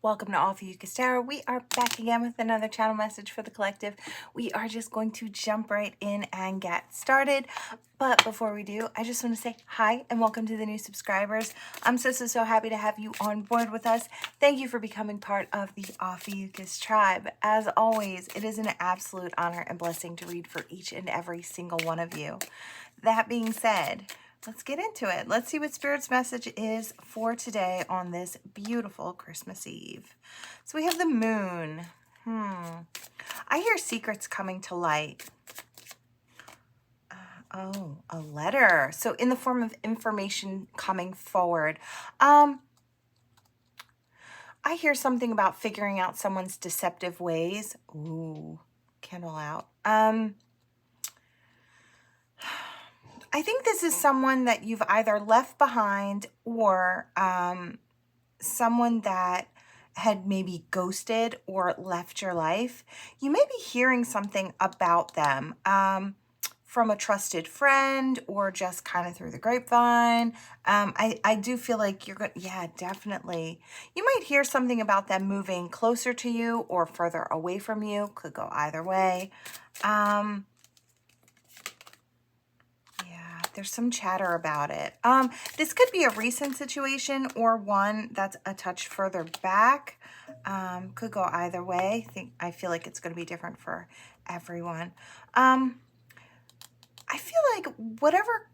Welcome to Ophiuchus Tarot. We are back again with another channel message for the collective. We are just going to jump right in and get started. But before we do, I just want to say hi and welcome to the new subscribers. I'm so happy to have you on board with us. Thank you for becoming part of the Ophiuchus tribe. As always, it is an absolute honor and blessing to read for each and every single one of you. That being said, let's get into it. Let's see what Spirit's message is for today on this beautiful Christmas Eve. So we have the moon. I hear secrets coming to light. Oh, a letter. So in the form of information coming forward. I hear something about figuring out someone's deceptive ways. Ooh, candle out. I think this is someone that you've either left behind or someone that had maybe ghosted or left your life. You may be hearing something about them from a trusted friend or just kind of through the grapevine. I do feel like you're good. Yeah, definitely. You might hear something about them moving closer to you or further away from you. Could go either way. There's some chatter about it. This could be a recent situation or one that's a touch further back. Could go either way. I feel like it's going to be different for everyone. I feel like whatever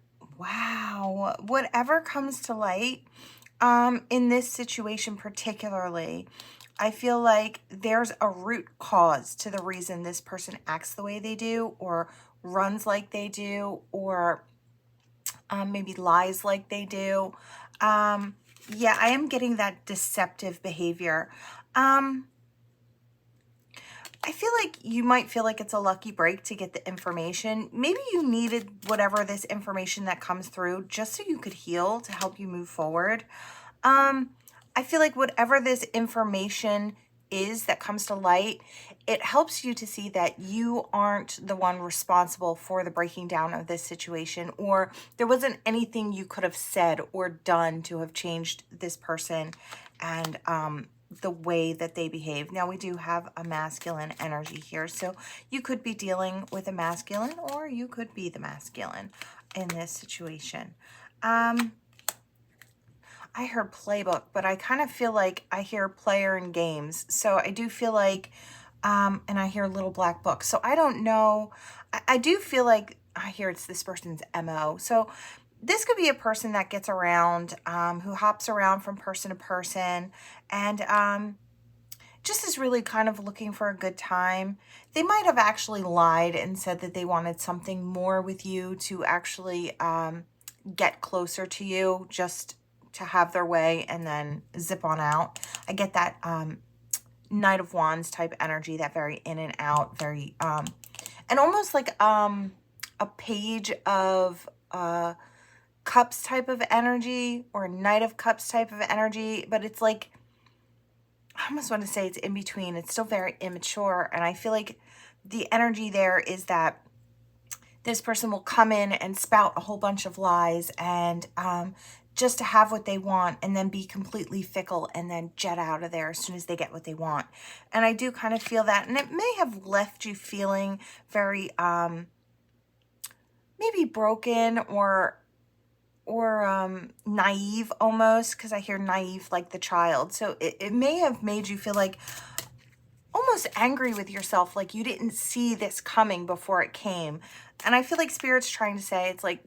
comes to light in this situation particularly, I feel like there's a root cause to the reason this person acts the way they do or runs like they do or maybe lies like they do. Yeah, I am getting that deceptive behavior. I feel like you might feel like it's a lucky break to get the information. Maybe you needed whatever this information that comes through just so you could heal to help you move forward. I feel like whatever this information is that comes to light, it helps you to see that you aren't the one responsible for the breaking down of this situation, or there wasn't anything you could have said or done to have changed this person and the way that they behave. Now, we do have a masculine energy here, so you could be dealing with a masculine or you could be the masculine in this situation. I heard playbook, but I kind of feel like I hear player in games. So I do feel like, and I hear little black book. So I don't know. I do feel like I hear it's this person's MO. So this could be a person that gets around, who hops around from person to person and just is really kind of looking for a good time. They might have actually lied and said that they wanted something more with you to actually get closer to you, just to have their way and then zip on out. I get that Knight of Wands type energy, that very in and out, very and almost like a Page of Cups type of energy or a Knight of Cups type of energy, but it's like, I almost want to say it's in between. It's still very immature, and I feel like the energy there is that this person will come in and spout a whole bunch of lies and just to have what they want and then be completely fickle and then jet out of there as soon as they get what they want. And I do kind of feel that, and it may have left you feeling very maybe broken or naive almost, because I hear naive like the child. So it may have made you feel like almost angry with yourself, like you didn't see this coming before it came. And I feel like Spirit's trying to say, it's like,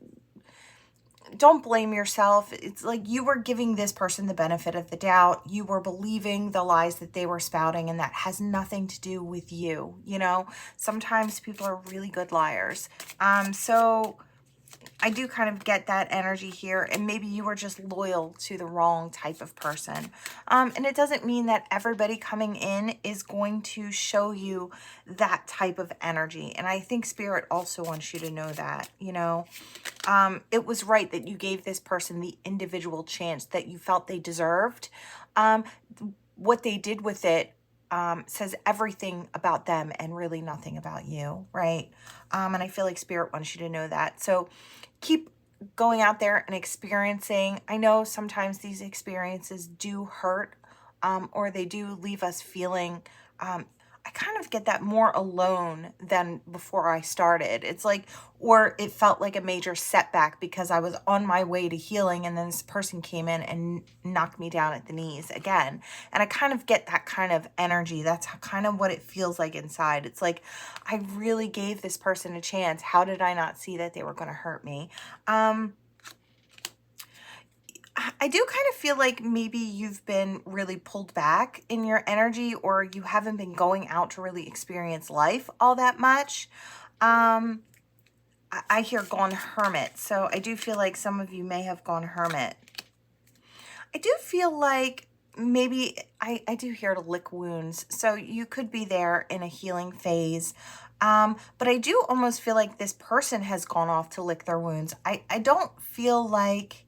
don't blame yourself. It's like you were giving this person the benefit of the doubt. You were believing the lies that they were spouting, and that has nothing to do with you. You know, sometimes people are really good liars. So I do kind of get that energy here, and maybe you were just loyal to the wrong type of person. And it doesn't mean that everybody coming in is going to show you that type of energy. And I think Spirit also wants you to know that, you know, it was right that you gave this person the individual chance that you felt they deserved. What they did with it says everything about them and really nothing about you, right? And I feel like Spirit wants you to know that. So keep going out there and experiencing. I know sometimes these experiences do hurt or they do leave us feeling, I kind of get that more alone than before I started. It's like, or it felt like a major setback because I was on my way to healing and then this person came in and knocked me down at the knees again. And I kind of get that kind of energy. That's kind of what it feels like inside. It's like, I really gave this person a chance. How did I not see that they were going to hurt me? I do kind of feel like maybe you've been really pulled back in your energy, or you haven't been going out to really experience life all that much. I hear gone hermit. So I do feel like some of you may have gone hermit. I do feel like maybe I do hear to lick wounds. So you could be there in a healing phase. But I do almost feel like this person has gone off to lick their wounds. I don't feel like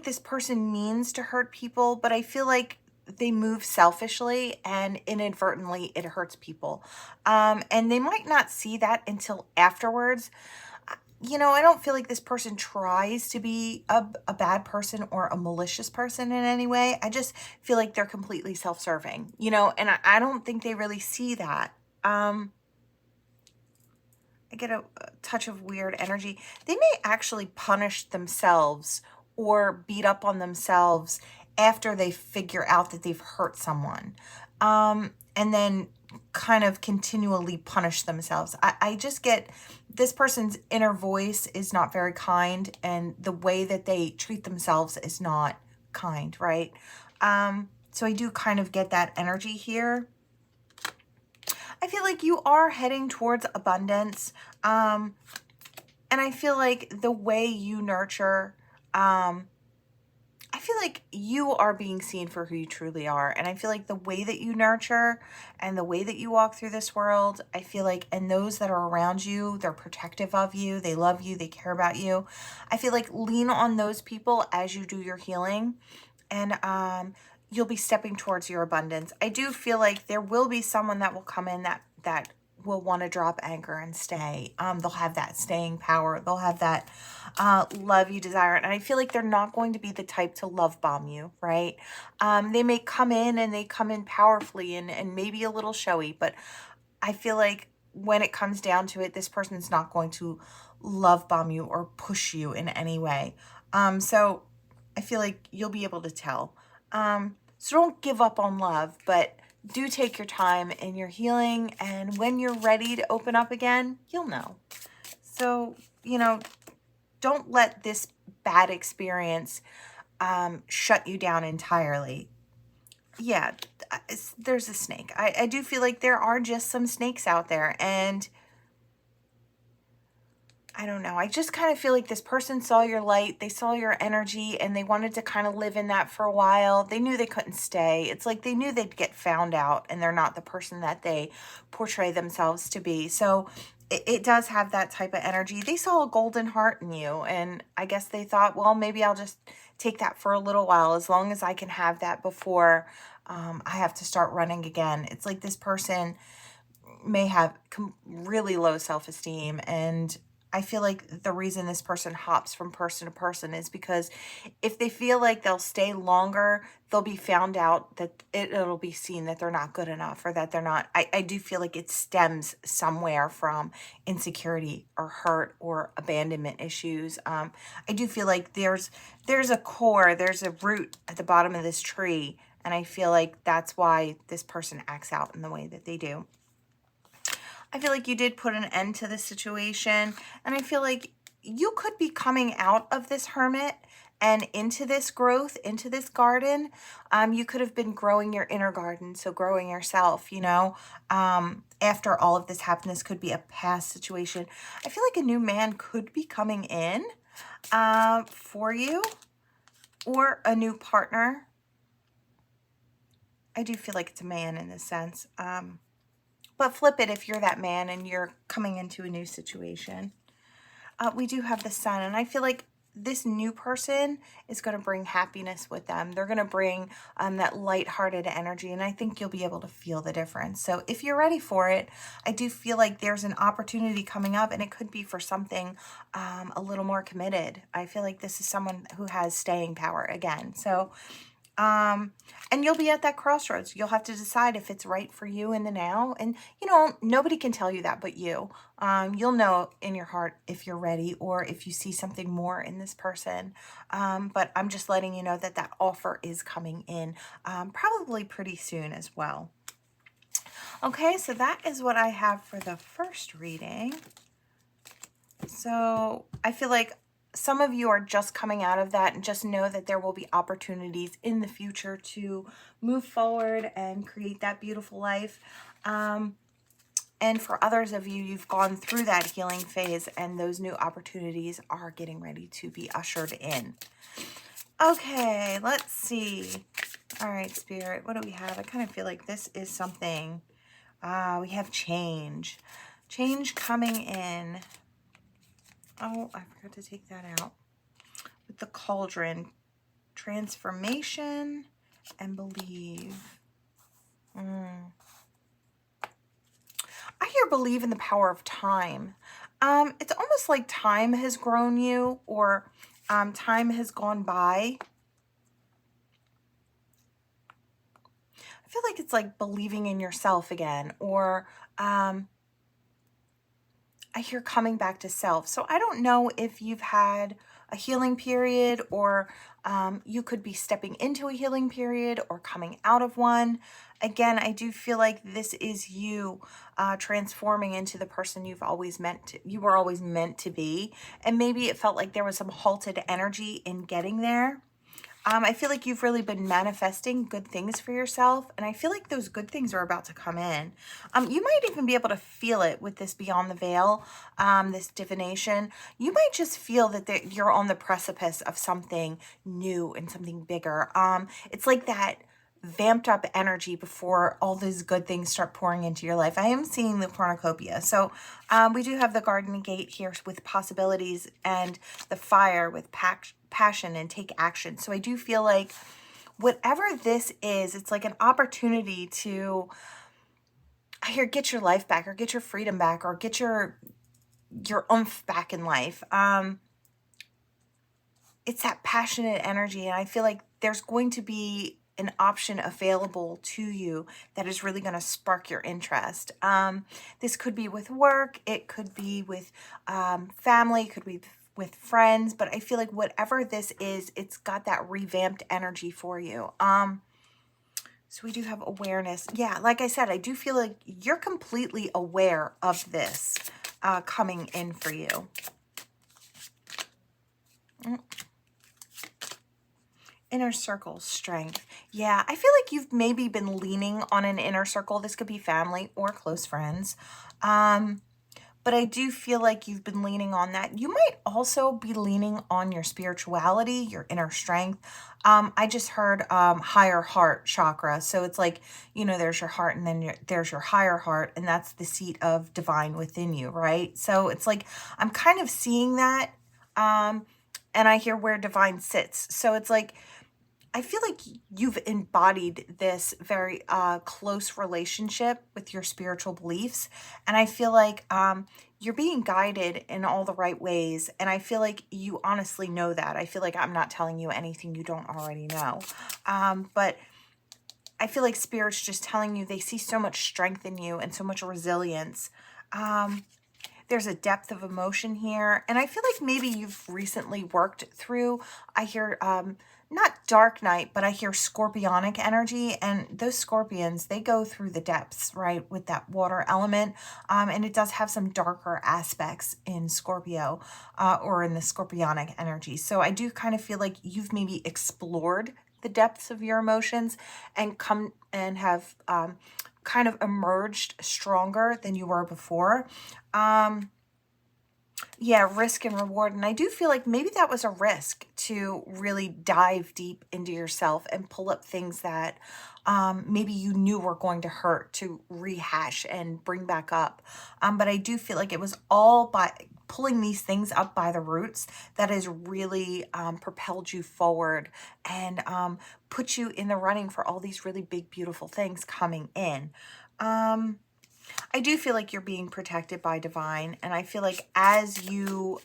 this person means to hurt people, but I feel like they move selfishly and inadvertently it hurts people. And they might not see that until afterwards. You know, I don't feel like this person tries to be a bad person or a malicious person in any way. I just feel like they're completely self-serving, you know, and I don't think they really see that. I get a touch of weird energy. They may actually punish themselves or beat up on themselves after they figure out that they've hurt someone. And then kind of continually punish themselves. I just get this person's inner voice is not very kind, and the way that they treat themselves is not kind, right? So I do kind of get that energy here. I feel like you are heading towards abundance. And I feel like the way you nurture, I feel like you are being seen for who you truly are. And I feel like the way that you nurture and the way that you walk through this world, I feel like, and those that are around you, they're protective of you, they love you, they care about you. I feel like lean on those people as you do your healing, and you'll be stepping towards your abundance. I do feel like there will be someone that will come in that will want to drop anchor and stay. They'll have that staying power. They'll have that love you desire. And I feel like they're not going to be the type to love bomb you, right? They may come in and they come in powerfully and maybe a little showy, but I feel like when it comes down to it, this person's not going to love bomb you or push you in any way. So I feel like you'll be able to tell. So don't give up on love, but do take your time in your healing. And when you're ready to open up again, you'll know. So, you know, don't let this bad experience shut you down entirely. Yeah, there's a snake. I do feel like there are just some snakes out there, and I don't know. I just kind of feel like this person saw your light, they saw your energy, and they wanted to kind of live in that for a while. They knew they couldn't stay. It's like they knew they'd get found out, and they're not the person that they portray themselves to be. So it does have that type of energy. They saw a golden heart in you, and I guess they thought, well, maybe I'll just take that for a little while, as long as I can have that before I have to start running again. It's like this person may have really low self-esteem, and I feel like the reason this person hops from person to person is because if they feel like they'll stay longer, they'll be found out, that it'll be seen that they're not good enough, or that they're not. I do feel like it stems somewhere from insecurity or hurt or abandonment issues. I do feel like there's a core, there's a root at the bottom of this tree, and I feel like that's why this person acts out in the way that they do. I feel like you did put an end to the situation, and I feel like you could be coming out of this hermit and into this growth, into this garden. You could have been growing your inner garden, so growing yourself, you know, after all of this happened. This could be a past situation. I feel like a new man could be coming in for you, or a new partner. I do feel like it's a man in this sense. But flip it if you're that man and you're coming into a new situation. We do have the sun, and I feel like this new person is going to bring happiness with them. They're going to bring that lighthearted energy, and I think you'll be able to feel the difference. So if you're ready for it, I do feel like there's an opportunity coming up, and it could be for something a little more committed. I feel like this is someone who has staying power again. So And you'll be at that crossroads. You'll have to decide if it's right for you in the now. And, you know, nobody can tell you that but you. You'll know in your heart if you're ready or if you see something more in this person. But I'm just letting you know that that offer is coming in probably pretty soon as well. Okay, so that is what I have for the first reading. So I feel like some of you are just coming out of that and just know that there will be opportunities in the future to move forward and create that beautiful life. And for others of you, you've gone through that healing phase and those new opportunities are getting ready to be ushered in. Okay, let's see. All right, Spirit, what do we have? I kind of feel like this is something. We have change. Change coming in. Oh, I forgot to take that out. With the cauldron, transformation and believe. I hear believe in the power of time. It's almost like time has grown you, or time has gone by. I feel like it's like believing in yourself again, or I hear coming back to self. So I don't know if you've had a healing period, or you could be stepping into a healing period or coming out of one. Again, I do feel like this is you transforming into the person you were always meant to be. And maybe it felt like there was some halted energy in getting there. I feel like you've really been manifesting good things for yourself, and I feel like those good things are about to come in. You might even be able to feel it with this Beyond the Veil, this divination. You might just feel that you're on the precipice of something new and something bigger. It's like that vamped up energy before all these good things start pouring into your life. I am seeing the cornucopia. So we do have the garden gate here with possibilities, and the fire with passion and take action. So I do feel like whatever this is, it's like an opportunity to, I hear, get your life back, or get your freedom back, or get your oomph back in life. It's that passionate energy, and I feel like there's going to be an option available to you that is really going to spark your interest. This could be with work, it could be with family, it could be with friends, but I feel like whatever this is, it's got that revamped energy for you. So we do have awareness. Yeah, like I said, I do feel like you're completely aware of this coming in for you. Inner circle strength. Yeah, I feel like you've maybe been leaning on an inner circle. This could be family or close friends. But I do feel like you've been leaning on that. You might also be leaning on your spirituality, your inner strength. I just heard higher heart chakra. So it's like, you know, there's your heart, and then there's your higher heart, and that's the seat of divine within you, right? So it's like, I'm kind of seeing that. And I hear where divine sits. So it's like, I feel like you've embodied this very close relationship with your spiritual beliefs. And I feel like you're being guided in all the right ways. And I feel like you honestly know that. I feel like I'm not telling you anything you don't already know. But I feel like Spirit's just telling you they see so much strength in you and so much resilience. There's a depth of emotion here. And I feel like maybe you've recently worked through, I hear, not dark night, but I hear scorpionic energy. And those scorpions, they go through the depths, right, with that water element. And it does have some darker aspects in Scorpio or in the scorpionic energy. So I do kind of feel like you've maybe explored the depths of your emotions and come and have kind of emerged stronger than you were before. Yeah, risk and reward. And I do feel like maybe that was a risk to really dive deep into yourself and pull up things that maybe you knew were going to hurt, to rehash and bring back up. But I do feel like it was all by pulling these things up by the roots that has really propelled you forward and put you in the running for all these really big, beautiful things coming in. I do feel like you're being protected by divine, and I feel like as you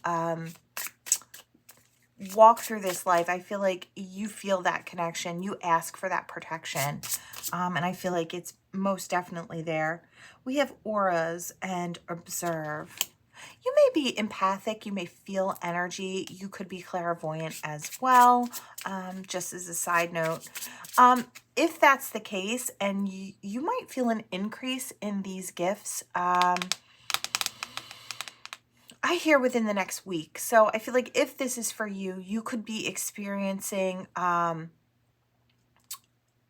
walk through this life, I feel like you feel that connection. You ask for that protection. And I feel like it's most definitely there. We have auras and observe. You may be empathic. You may feel energy. You could be clairvoyant as well. Just as a side note, if that's the case, and you might feel an increase in these gifts, I hear within the next week. So I feel like if this is for you, you could be experiencing, I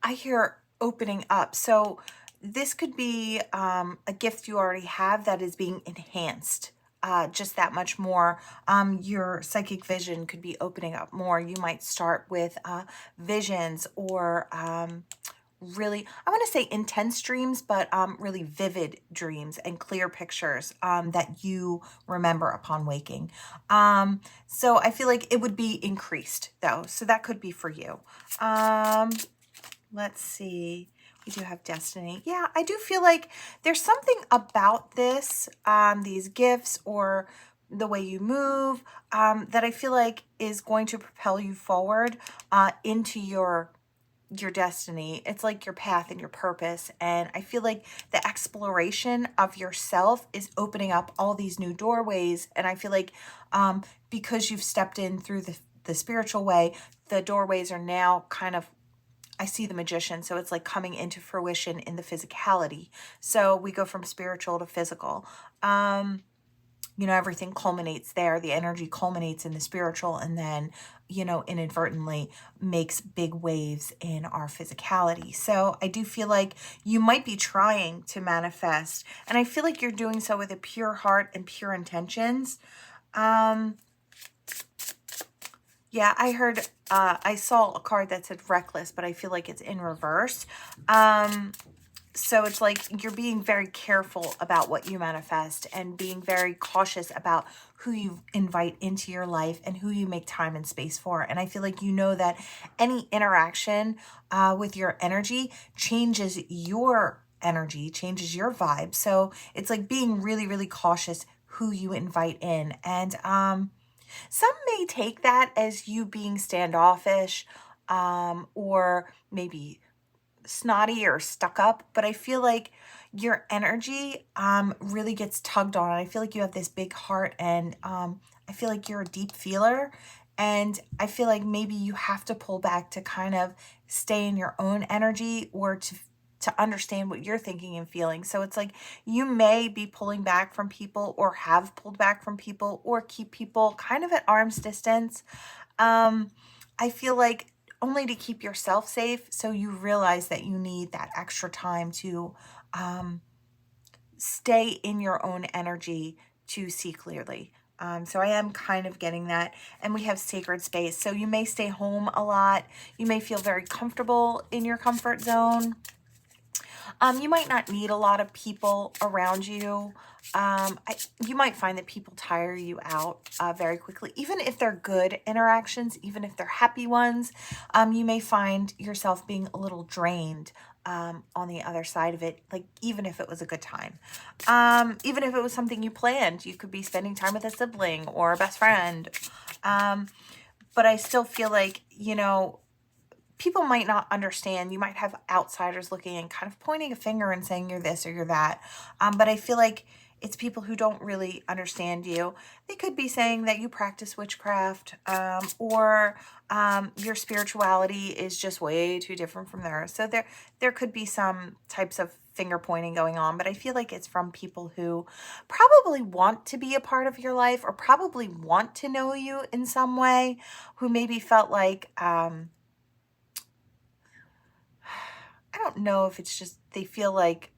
hear opening up. So this could be a gift you already have that is being enhanced just that much more. Your psychic vision could be opening up more. You might start with visions or really, I want to say intense dreams, but really vivid dreams and clear pictures that you remember upon waking. So I feel like it would be increased though. So that could be for you. Let's see. We do have destiny. Yeah, I do feel like there's something about this, these gifts or the way you move, that I feel like is going to propel you forward into your destiny. It's like your path and your purpose. And I feel like the exploration of yourself is opening up all these new doorways. And I feel like because you've stepped in through the spiritual way, the doorways are now kind of, I see the Magician, so it's like coming into fruition in the physicality. So we go from spiritual to physical. Everything culminates there. The energy culminates in the spiritual and then, inadvertently makes big waves in our physicality. So I do feel like you might be trying to manifest, and I feel like you're doing so with a pure heart and pure intentions. Yeah, I heard, I saw a card that said reckless, but I feel like it's in reverse. So it's like you're being very careful about what you manifest and being very cautious about who you invite into your life and who you make time and space for. And I feel like that any interaction with your energy changes your energy, changes your vibe. So it's like being really, really cautious who you invite in. And some may take that as you being standoffish, or maybe snotty or stuck up, but I feel like your energy really gets tugged on. I feel like you have this big heart, and I feel like you're a deep feeler, and I feel like maybe you have to pull back to kind of stay in your own energy or to understand what you're thinking and feeling. So it's like you may be pulling back from people or have pulled back from people or keep people kind of at arm's distance. I feel like only to keep yourself safe. So you realize that you need that extra time to stay in your own energy to see clearly. So I am kind of getting that. And we have sacred space. So you may stay home a lot. You may feel very comfortable in your comfort zone. You might not need a lot of people around you. You might find that people tire you out very quickly, even if they're good interactions, even if they're happy ones. You may find yourself being a little drained on the other side of it, like even if it was a good time. Even if it was something you planned, you could be spending time with a sibling or a best friend. But I still feel like, people might not understand. You might have outsiders looking and kind of pointing a finger and saying you're this or you're that. But I feel like it's people who don't really understand you. They could be saying that you practice witchcraft, or your spirituality is just way too different from theirs. So there could be some types of finger pointing going on, but I feel like it's from people who probably want to be a part of your life or probably want to know you in some way, who maybe felt like, I don't know if it's just they feel like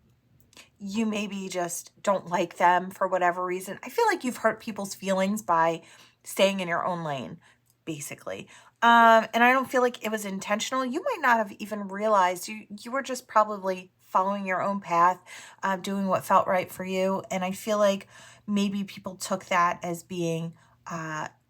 you maybe just don't like them for whatever reason. I feel like you've hurt people's feelings by staying in your own lane, basically. And I don't feel like it was intentional. You might not have even realized you were just probably following your own path, doing what felt right for you. And I feel like maybe people took that as being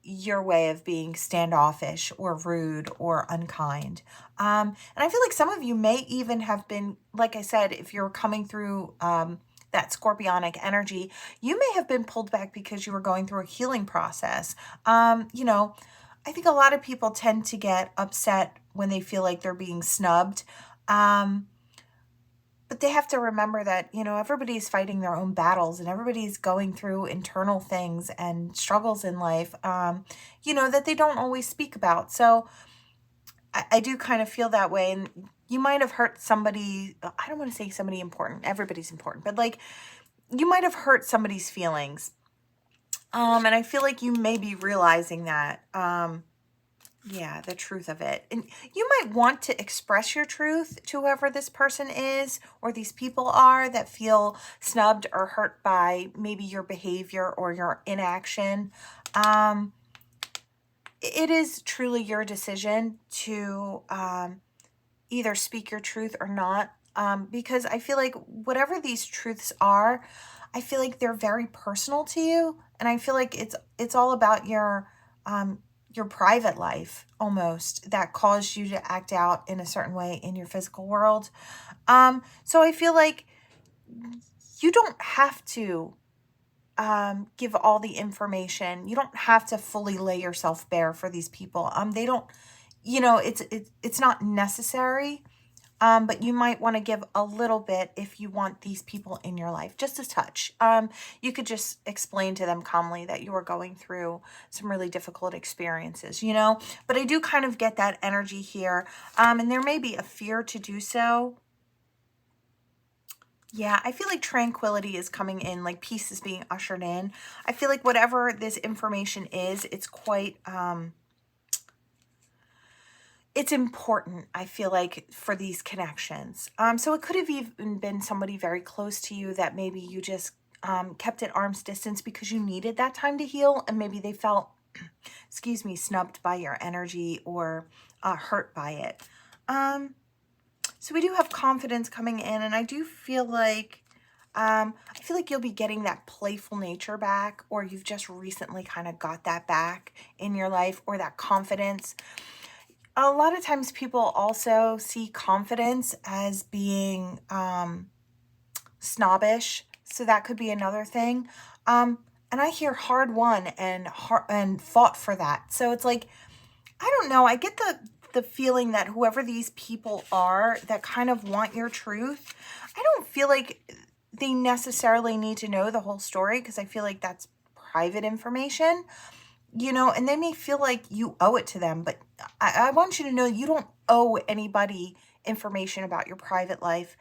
your way of being standoffish or rude or unkind. And I feel like some of you may even have been, like I said, if you're coming through that scorpionic energy, you may have been pulled back because you were going through a healing process. I think a lot of people tend to get upset when they feel like they're being snubbed. But they have to remember that, everybody's fighting their own battles and everybody's going through internal things and struggles in life, that they don't always speak about. So I do kind of feel that way. And you might have hurt somebody. I don't want to say somebody important. Everybody's important. But like, you might have hurt somebody's feelings. And I feel like you may be realizing that. Yeah, the truth of it. And you might want to express your truth to whoever this person is or these people are that feel snubbed or hurt by maybe your behavior or your inaction. It is truly your decision to either speak your truth or not, because I feel like whatever these truths are, I feel like they're very personal to you, and I feel like it's all about your private life almost that caused you to act out in a certain way in your physical world. So I feel like you don't have to give all the information. You don't have to fully lay yourself bare for these people. They don't, it's not necessary. But you might want to give a little bit if you want these people in your life, just a touch. You could just explain to them calmly that you are going through some really difficult experiences, but I do kind of get that energy here. And there may be a fear to do so. Yeah, I feel like tranquility is coming in, like peace is being ushered in. I feel like whatever this information is, it's quite, it's important, I feel like, for these connections. So it could have even been somebody very close to you that maybe you just kept at arm's distance because you needed that time to heal, and maybe they felt, excuse me, snubbed by your energy or hurt by it. So we do have confidence coming in, and I do feel like, you'll be getting that playful nature back, or you've just recently kind of got that back in your life, or that confidence. A lot of times people also see confidence as being snobbish, so that could be another thing. And I hear hard won and fought for that. So it's like, I don't know, I get the feeling that whoever these people are that kind of want your truth, I don't feel like they necessarily need to know the whole story, because I feel like that's private information. And they may feel like you owe it to them, but I want you to know you don't owe anybody information about your private life,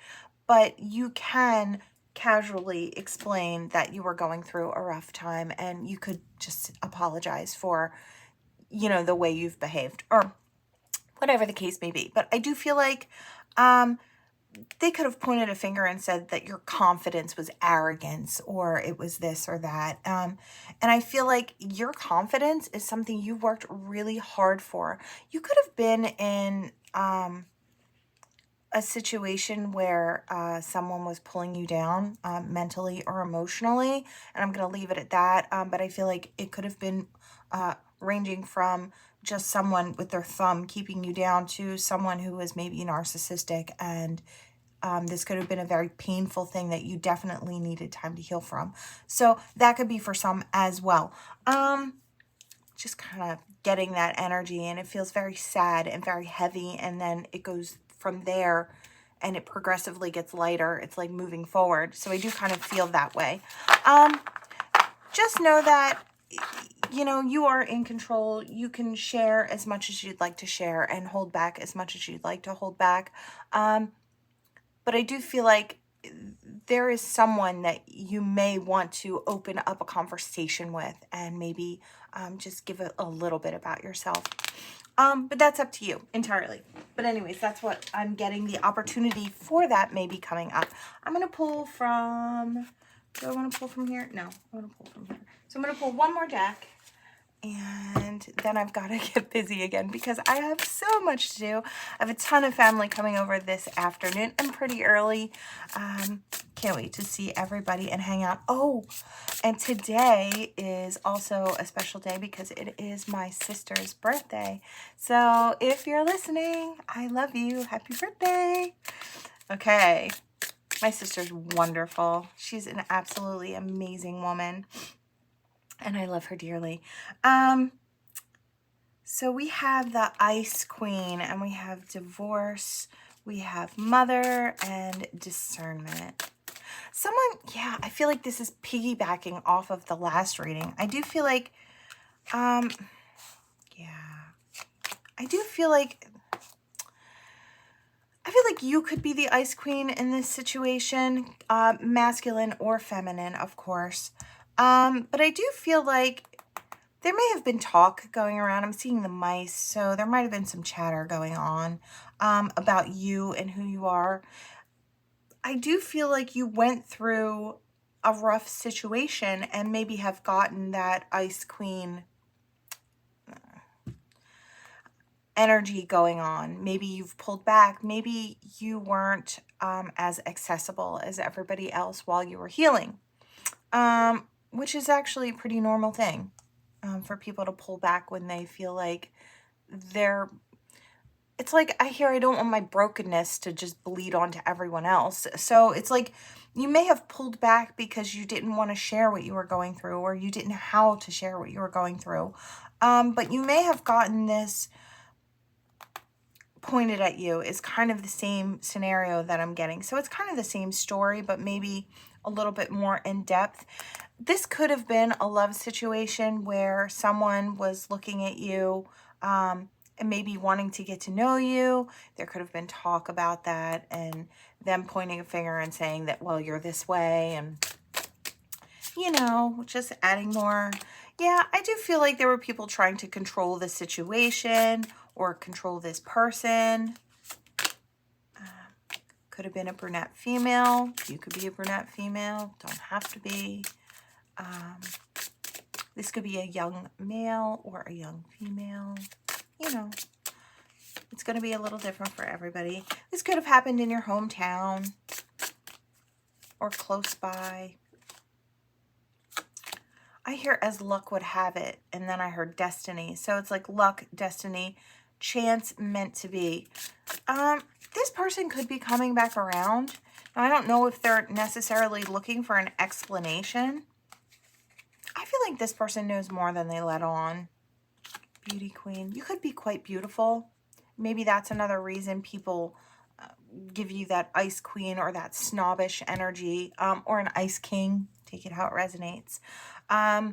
but you can casually explain that you were going through a rough time, and you could just apologize for, the way you've behaved, or whatever the case may be. But I do feel like, they could have pointed a finger and said that your confidence was arrogance, or it was this or that. And I feel like your confidence is something you worked really hard for. You could have been in a situation where someone was pulling you down mentally or emotionally, and I'm going to leave it at that. But I feel like it could have been ranging from just someone with their thumb keeping you down to someone who was maybe narcissistic, and this could have been a very painful thing that you definitely needed time to heal from. So that could be for some as well. Just kind of getting that energy, and it feels very sad and very heavy, and then it goes from there and it progressively gets lighter. It's like moving forward. So I do kind of feel that way. Just know that, you are in control. You can share as much as you'd like to share and hold back as much as you'd like to hold back. But I do feel like there is someone that you may want to open up a conversation with, and maybe just give a little bit about yourself. But that's up to you entirely. But anyways, that's what I'm getting. The opportunity for that may be coming up. I'm going to pull from, do I want to pull from here? No, I want to pull from here. So I'm going to pull one more deck, and then I've got to get busy again because I have so much to do. I have a ton of family coming over this afternoon and pretty early. Can't wait to see everybody and hang out. Oh, and today is also a special day because it is my sister's birthday. So if you're listening, I love you. Happy birthday. Okay. My sister's wonderful. She's an absolutely amazing woman, and I love her dearly. So we have the Ice Queen, and we have divorce, we have mother, and discernment. Someone, yeah, I feel like this is piggybacking off of the last reading. I do feel like, yeah, I do feel like, you could be the Ice Queen in this situation, masculine or feminine, of course. But I do feel like there may have been talk going around. I'm seeing the mice, so there might have been some chatter going on about you and who you are. I do feel like you went through a rough situation and maybe have gotten that Ice Queen energy going on. Maybe you've pulled back. Maybe you weren't as accessible as everybody else while you were healing, which is actually a pretty normal thing for people to pull back when they feel like it's like I don't want my brokenness to just bleed onto everyone else. So it's like you may have pulled back because you didn't want to share what you were going through, or you didn't know how to share what you were going through. But you may have gotten this pointed at you is kind of the same scenario that I'm getting. So it's kind of the same story, but maybe a little bit more in depth. This could have been a love situation where someone was looking at you and maybe wanting to get to know you. There could have been talk about that and them pointing a finger and saying that, well, you're this way, and, you know, just adding more. Yeah, I do feel like there were people trying to control the situation or control this person. Could have been a brunette female. You could be a brunette female. Don't have to be. This could be a young male or a young female. You know, it's going to be a little different for everybody. This could have happened in your hometown or close by. I hear as luck would have it, and then I heard destiny. So it's like luck, destiny, chance, meant to be. This person could be coming back around. Now, I don't know if they're necessarily looking for an explanation. I feel like this person knows more than they let on. Beauty queen. You could be quite beautiful. Maybe that's another reason people give you that ice queen or that snobbish energy, or an ice king. Take it how it resonates. A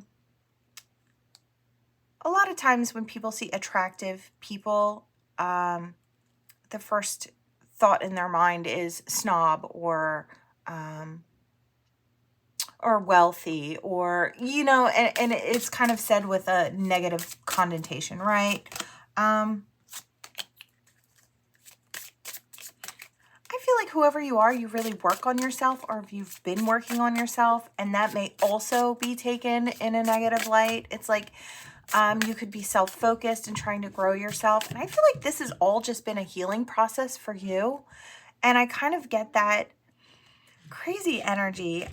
lot of times when people see attractive people, the first thought in their mind is snob or wealthy, or, you know, and it's kind of said with a negative connotation, right? I feel like whoever you are, you really work on yourself, or if you've been working on yourself, and that may also be taken in a negative light. It's like you could be self-focused and trying to grow yourself. And I feel like this has all just been a healing process for you. And I kind of get that crazy energy.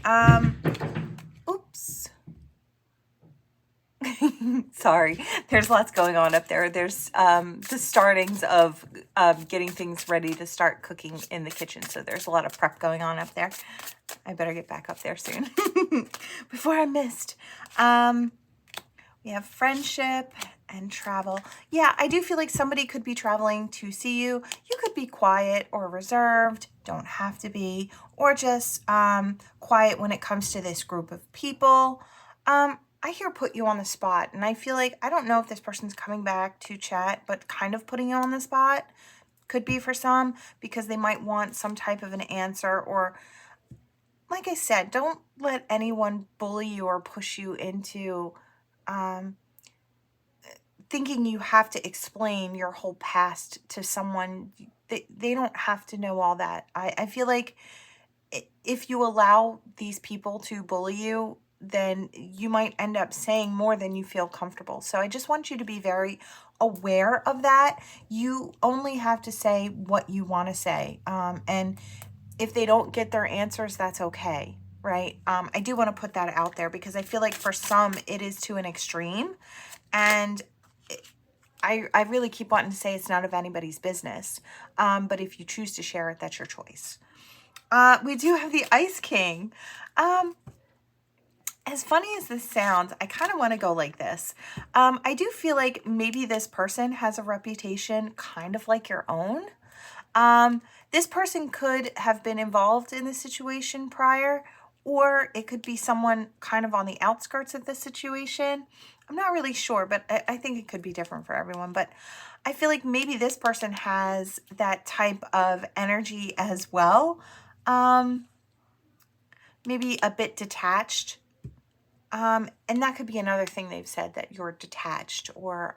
Oops. Sorry, there's lots going on up there. There's the startings of getting things ready to start cooking in the kitchen. So there's a lot of prep going on up there. I better get back up there soon before I missed. We have friendship and travel. Yeah, I do feel like somebody could be traveling to see you. You could be quiet or reserved, don't have to be, or just quiet when it comes to this group of people. I hear put you on the spot, and I feel like, I don't know if this person's coming back to chat, but kind of putting you on the spot. Could be for some, because they might want some type of an answer, or, like I said, don't let anyone bully you or push you into thinking you have to explain your whole past to someone. They don't have to know all that. I feel like if you allow these people to bully you, then you might end up saying more than you feel comfortable. So I just want you to be very aware of that. You only have to say what you want to say. And if they don't get their answers, that's okay, right? I do want to put that out there, because I feel like for some it is to an extreme. And I really keep wanting to say it's none of anybody's business. But if you choose to share it, that's your choice. We do have the Ice King. as funny as this sounds, I kind of want to go like this. I do feel like maybe this person has a reputation kind of like your own. This person could have been involved in the situation prior, or it could be someone kind of on the outskirts of the situation. I'm not really sure, but I think it could be different for everyone. But I feel like maybe this person has that type of energy as well. Maybe a bit detached. And that could be another thing they've said, that you're detached or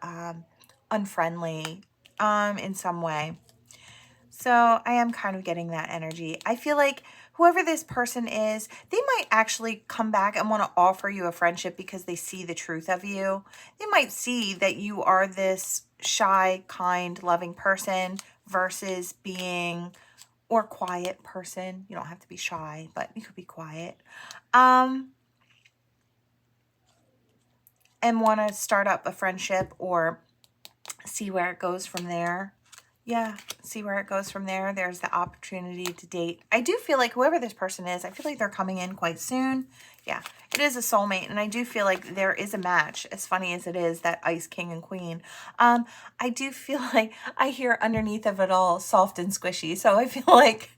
unfriendly in some way. So I am kind of getting that energy. I feel like whoever this person is, they might actually come back and want to offer you a friendship because they see the truth of you. They might see that you are this shy, kind, loving person versus being, or quiet person. You don't have to be shy, but you could be quiet. And want to start up a friendship or see where it goes from there. Yeah, see where it goes from there. There's the opportunity to date. I do feel like whoever this person is, I feel like they're coming in quite soon. Yeah, it is a soulmate, and I do feel like there is a match, as funny as it is, that Ice King and Queen. I do feel like I hear underneath of it all soft and squishy, so I feel like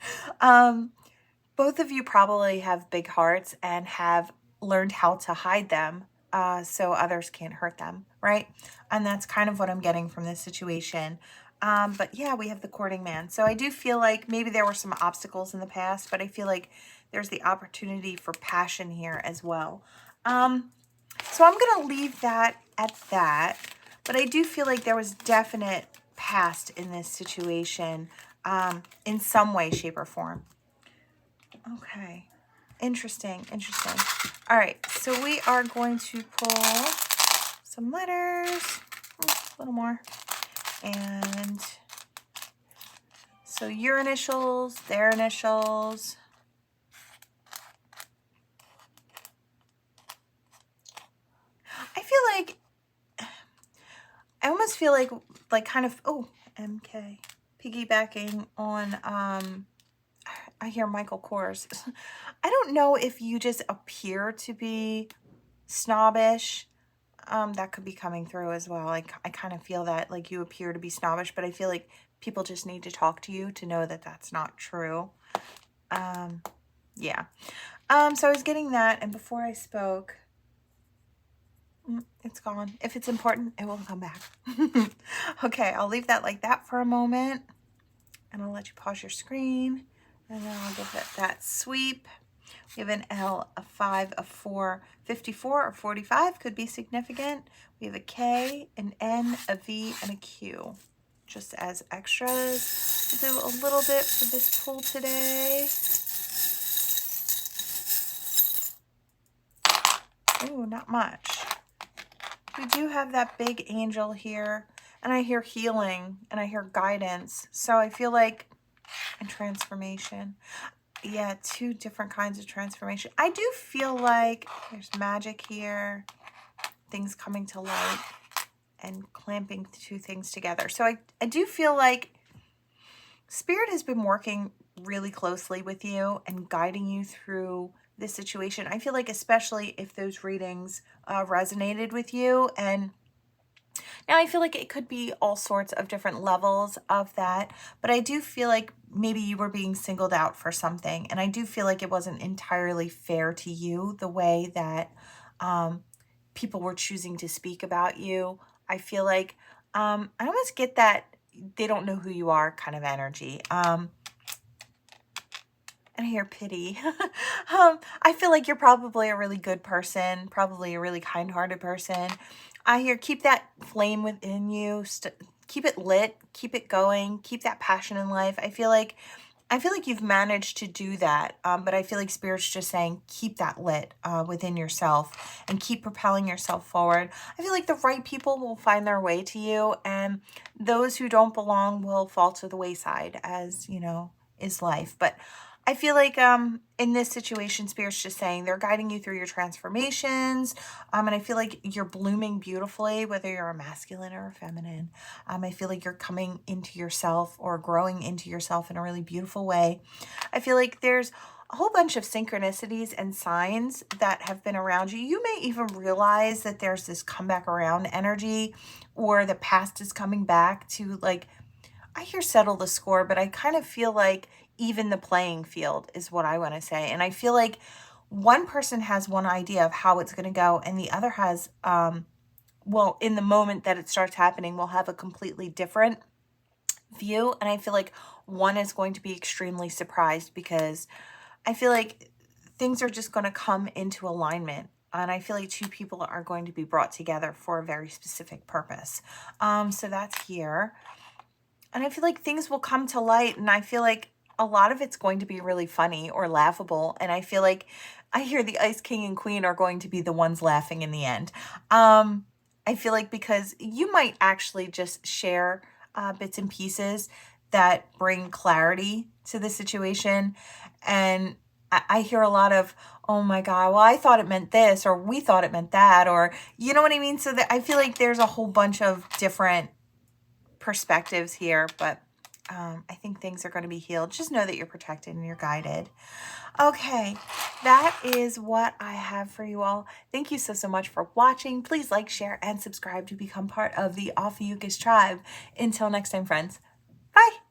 both of you probably have big hearts and have learned how to hide them so others can't hurt them, right? And that's kind of what I'm getting from this situation. But yeah, we have the courting man. So I do feel like maybe there were some obstacles in the past, but I feel like there's the opportunity for passion here as well. So I'm going to leave that at that. But I do feel like there was definite past in this situation in some way, shape, or form. Okay. Interesting. Interesting. All right. So we are going to pull some letters. A little more. And so your initials, their initials. I feel like, I almost feel like kind of, oh, MK, piggybacking on, I hear Michael Kors. I don't know if you just appear to be snobbish. That could be coming through as well. Like, I kind of feel that, like, you appear to be snobbish, but I feel like people just need to talk to you to know that that's not true. Yeah. So I was getting that, and before I spoke, it's gone. If it's important, it will come back. Okay, I'll leave that like that for a moment, and I'll let you pause your screen, and then I'll give it that sweep. We have an L, a 5, a 4, 54, or 45 could be significant. We have a K, an N, a V, and a Q. Just as extras. We'll do a little bit for this pull today. Ooh, not much. We do have that big angel here, and I hear healing, and I hear guidance. So I feel like, and transformation. Yeah, 2 different kinds of transformation. I do feel like there's magic here, things coming to light, and clamping 2 things together. So I do feel like Spirit has been working really closely with you and guiding you through this situation. I feel like especially if those readings resonated with you, and now I feel like it could be all sorts of different levels of that, but I do feel like maybe you were being singled out for something, and I do feel like it wasn't entirely fair to you the way that people were choosing to speak about you. I feel like I almost get that they don't know who you are kind of energy. And I hear pity. I feel like you're probably a really good person, probably a really kind-hearted person. I hear keep that flame within you, keep it lit, keep it going, keep that passion in life. I feel like you've managed to do that, but I feel like Spirit's just saying keep that lit within yourself and keep propelling yourself forward. I feel like the right people will find their way to you, and those who don't belong will fall to the wayside, as, you know, is life. But I feel like in this situation, Spirit's just saying they're guiding you through your transformations, and I feel like you're blooming beautifully, whether you're a masculine or a feminine. I feel like you're coming into yourself or growing into yourself in a really beautiful way. I feel like there's a whole bunch of synchronicities and signs that have been around you. You may even realize that there's this comeback around energy, or the past is coming back to, like, I hear settle the score, but I kind of feel like even the playing field is what I want to say. And I feel like one person has one idea of how it's going to go, and the other has, well, in the moment that it starts happening, will have a completely different view. And I feel like one is going to be extremely surprised, because I feel like things are just going to come into alignment. And I feel like two people are going to be brought together for a very specific purpose. So that's here. And I feel like things will come to light, and I feel like a lot of it's going to be really funny or laughable. And I feel like I hear the Ice King and Queen are going to be the ones laughing in the end. I feel like, because you might actually just share bits and pieces that bring clarity to the situation. And I hear a lot of, oh my God, well, I thought it meant this, or we thought it meant that, or you know what I mean? So that I feel like there's a whole bunch of different perspectives here, but I think things are going to be healed. Just know that you're protected and you're guided. Okay, that is what I have for you all. Thank you so much for watching. Please like, share, and subscribe to become part of the Ophiuchus tribe. Until next time, friends. Bye.